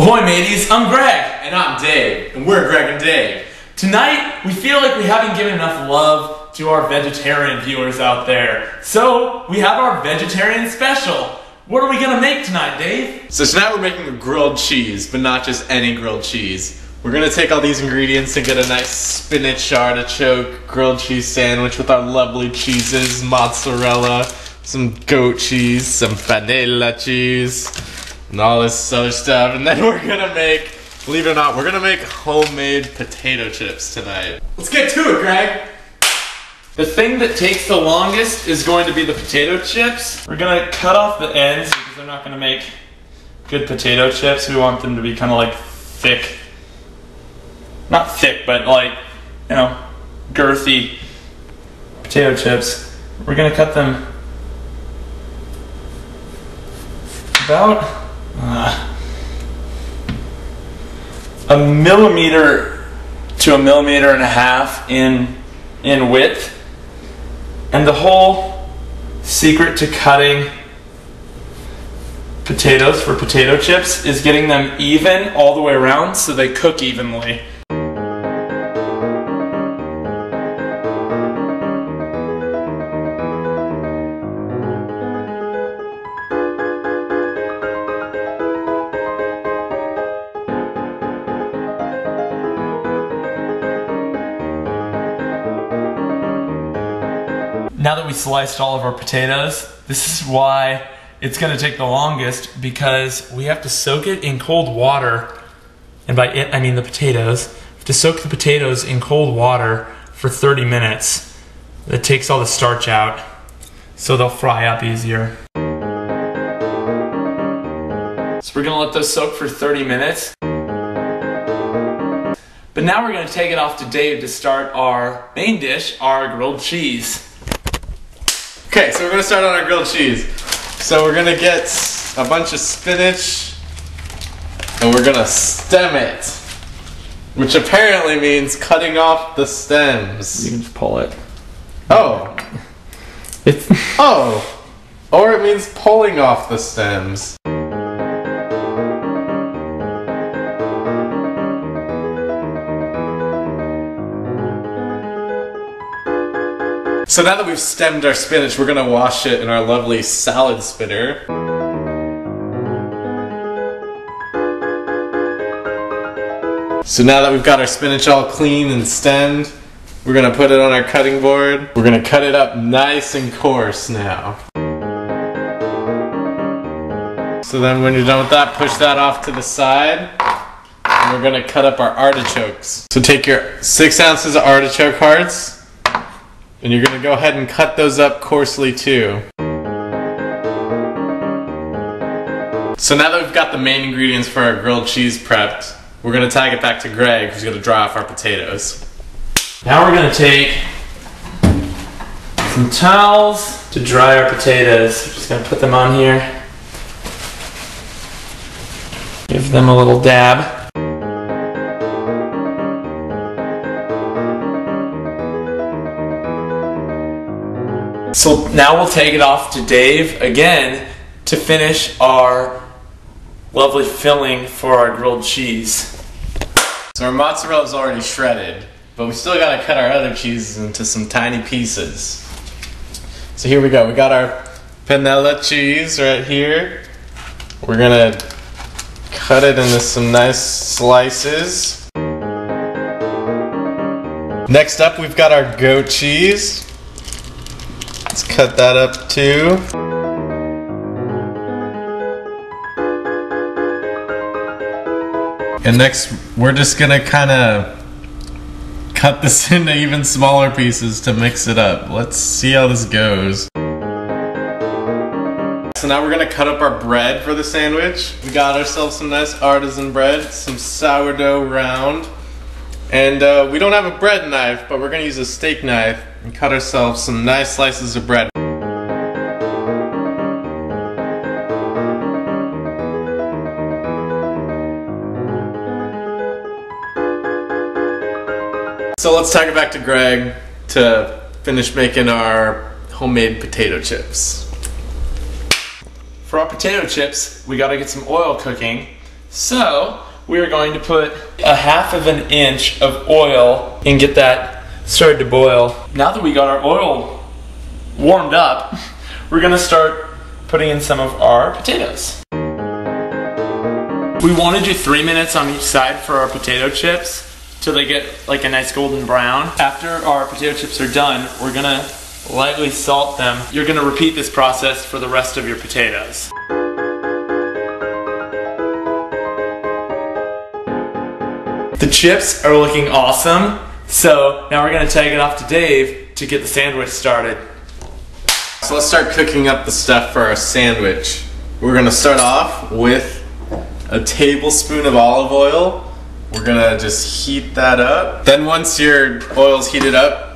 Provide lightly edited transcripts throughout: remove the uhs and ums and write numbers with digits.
Ahoy mateys, I'm Greg. And I'm Dave, and we're Greg and Dave. Tonight, we feel like we haven't given enough love to our vegetarian viewers out there. So, we have our vegetarian special. What are we gonna make tonight, Dave? So tonight we're making a grilled cheese, but not just any grilled cheese. We're gonna take all these ingredients and get a nice spinach artichoke grilled cheese sandwich with our lovely cheeses, mozzarella, some goat cheese, some vanilla cheese, and all this other stuff. And then we're gonna make, believe it or not, we're gonna make homemade potato chips tonight. Let's get to it, Greg. The thing that takes the longest is going to be the potato chips. We're gonna cut off the ends because they're not gonna make good potato chips. We want them to be kind of like thick. Not thick, but like, you know, girthy potato chips. We're gonna cut them about a millimeter to a millimeter and a half in width. And the whole secret to cutting potatoes for potato chips is getting them even all the way around so they cook evenly. Now that we sliced all of our potatoes, this is why it's going to take the longest, because we have to soak it in cold water, and by it I mean the potatoes. We have to soak the potatoes in cold water for 30 minutes. That takes all the starch out, so they'll fry up easier. So we're going to let those soak for 30 minutes. But now we're going to take it off to Dave to start our main dish, our grilled cheese. Okay, so we're gonna start on our grilled cheese. So we're gonna get a bunch of spinach and we're gonna stem it, which apparently means cutting off the stems. You can just pull it. Oh. Oh. Or it means pulling off the stems. So now that we've stemmed our spinach, we're gonna wash it in our lovely salad spinner. So now that we've got our spinach all clean and stemmed, we're gonna put it on our cutting board. We're gonna cut it up nice and coarse now. So then when you're done with that, push that off to the side. And we're gonna cut up our artichokes. So take your 6 ounces of artichoke hearts, and you're gonna go ahead and cut those up coarsely too. So now that we've got the main ingredients for our grilled cheese prepped, we're gonna tag it back to Greg, who's gonna dry off our potatoes. Now we're gonna take some towels to dry our potatoes. We're just gonna put them on here. Give them a little dab. So now we'll take it off to Dave again to finish our lovely filling for our grilled cheese. So our mozzarella is already shredded, but we still gotta cut our other cheeses into some tiny pieces. So here we go. We got our panella cheese right here. We're gonna cut it into some nice slices. Next up, we've got our goat cheese. Let's cut that up too. And next, we're just gonna kind of cut this into even smaller pieces to mix it up. Let's see how this goes. So now we're gonna cut up our bread for the sandwich. We got ourselves some nice artisan bread, some sourdough round. And we don't have a bread knife, but we're gonna use a steak knife and cut ourselves some nice slices of bread. So let's take it back to Greg to finish making our homemade potato chips. For our potato chips, we gotta get some oil cooking. So we are going to put a 1/2 inch of oil and get that started to boil. Now that we got our oil warmed up, we're gonna start putting in some of our potatoes. We want to do 3 minutes on each side for our potato chips till they get like a nice golden brown. After our potato chips are done, we're gonna lightly salt them. You're gonna repeat this process for the rest of your potatoes. The chips are looking awesome, so now we're gonna take it off to Dave to get the sandwich started. So let's start cooking up the stuff for our sandwich. We're gonna start off with a tablespoon of olive oil. We're gonna just heat that up. Then once your oil's heated up,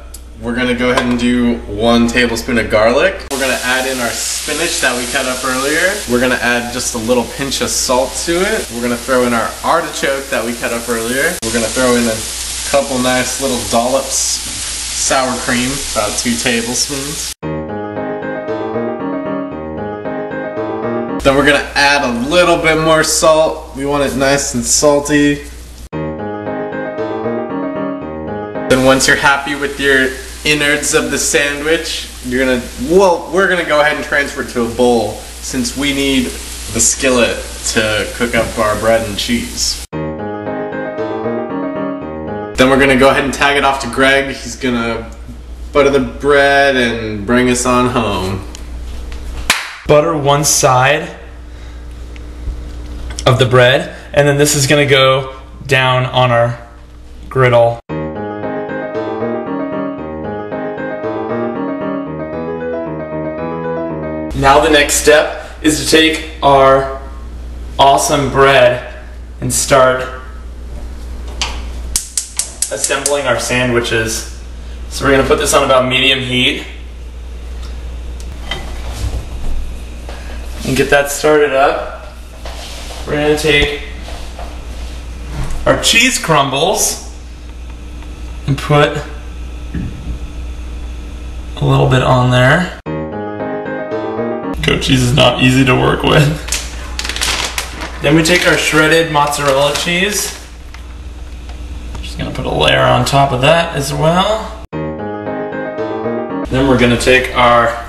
we're gonna go ahead and do 1 tablespoon of garlic. We're gonna add in our spinach that we cut up earlier. We're gonna add just a little pinch of salt to it. We're gonna throw in our artichoke that we cut up earlier. We're gonna throw in a couple nice little dollops sour cream, about 2 tablespoons. Then we're gonna add a little bit more salt. We want it nice and salty. Then once you're happy with your innards of the sandwich, we're gonna go ahead and transfer it to a bowl since we need the skillet to cook up our bread and cheese. Then we're gonna go ahead and tag it off to Greg. He's gonna butter the bread and bring us on home. Butter one side of the bread, and then this is gonna go down on our griddle. Now the next step is to take our awesome bread and start assembling our sandwiches. So we're gonna put this on about medium heat and get that started up. We're gonna take our cheese crumbles and put a little bit on there. Goat cheese is not easy to work with. Then we take our shredded mozzarella cheese. Just gonna put a layer on top of that as well. Then we're gonna take our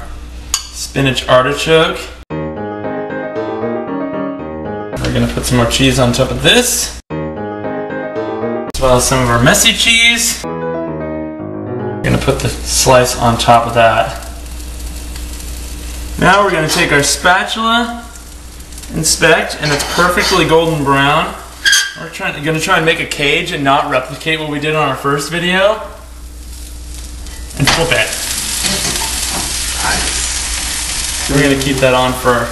spinach artichoke. We're gonna put some more cheese on top of this, as well as some of our messy cheese. We're gonna put the slice on top of that. Now we're going to take our spatula, inspect, and it's perfectly golden brown. We're going to try and make a cage and not replicate what we did on our first video. And flip it. Nice. We're going to keep that on for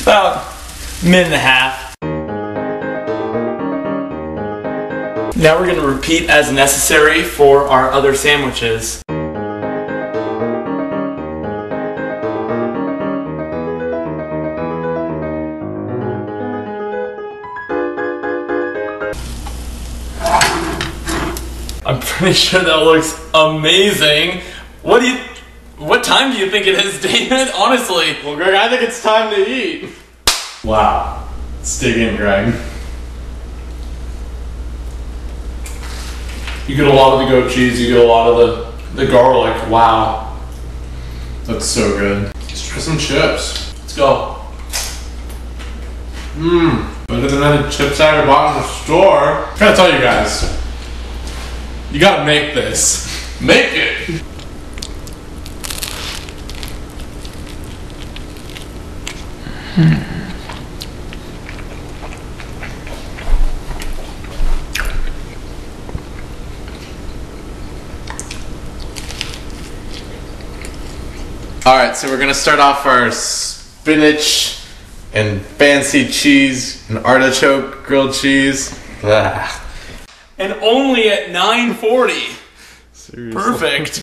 about a minute and a half. Now we're going to repeat as necessary for our other sandwiches. I'm pretty sure that looks amazing. What time do you think it is, David? Honestly. Well, Greg, I think it's time to eat. Wow. Let's dig in, Greg. You get a lot of the goat cheese, you get a lot of the garlic. Wow. That's so good. Let's try some chips. Let's go. Better than any chips I ever bought in the store. I'm trying to tell you guys. You gotta make this. Make it! Alright, so we're gonna start off our spinach and fancy cheese and artichoke grilled cheese. And only at 9:40. Seriously. Perfect.